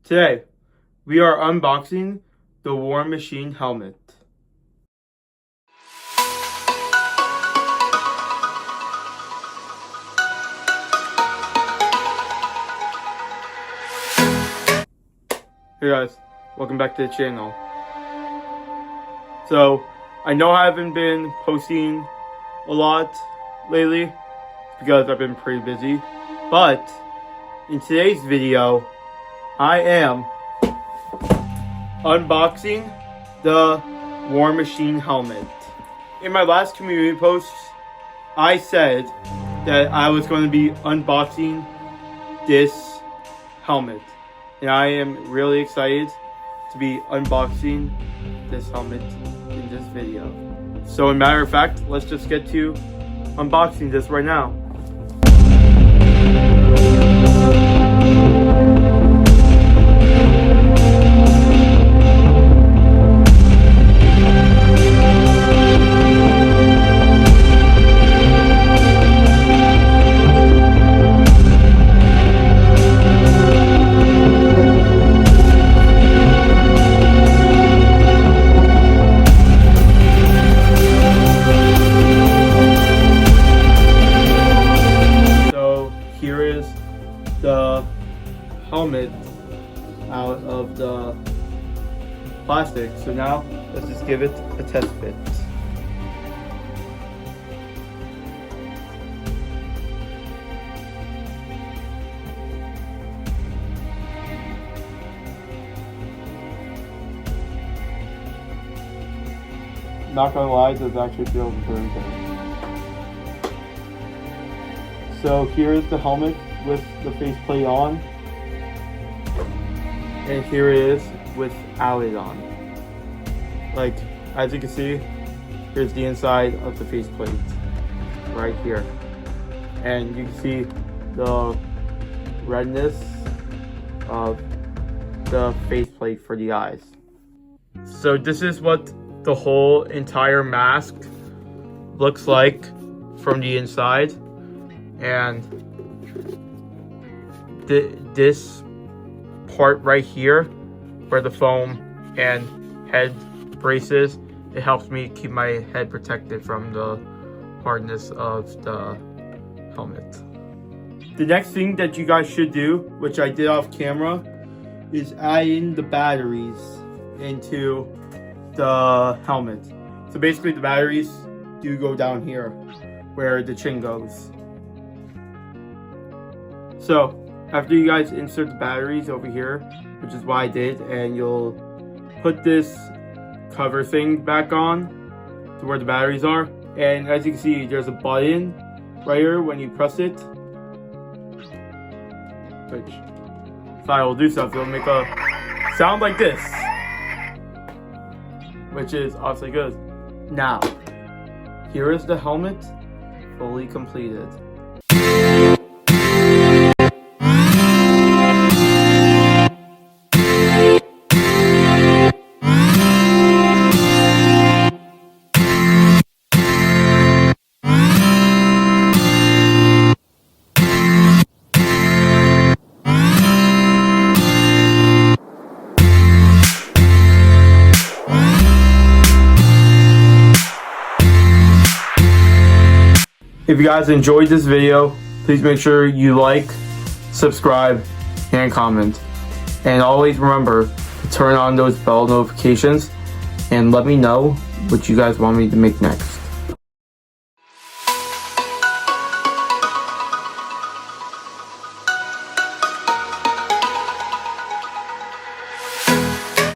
Today, we are unboxing the War Machine helmet. Hey guys, welcome back to the channel. So, I know I haven't been posting a lot lately because I've been pretty busy, but in today's video, I am unboxing the War Machine helmet. In my last community post, I said that I was going to be unboxing this helmet. And I am really excited to be unboxing this helmet in this video. So, as a matter of fact, let's just get to unboxing this right now. The helmet out of the plastic. So now let's just give it a test fit. Not gonna lie, this actually feels very good. So here is the helmet with the faceplate on, and here it is without it on. Like, as you can see, here's the inside of the faceplate right here, and you can see the redness of the faceplate for the eyes. So this is what the whole entire mask looks like from the inside, and this part right here where the foam and head braces, it helps me keep my head protected from the hardness of the helmet. The next thing that you guys should do, which I did off camera, is add in the batteries into the helmet. So basically the batteries do go down here where the chin goes. So after you guys insert the batteries over here, which is what I did, and you'll put this cover thing back on to where the batteries are. And as you can see, there's a button right here when you press it, which, if I will do something, it'll make a sound like this, which is obviously good. Now, here is the helmet fully completed. If you guys enjoyed this video, please make sure you like, subscribe, and comment. And always remember to turn on those bell notifications and let me know what you guys want me to make next.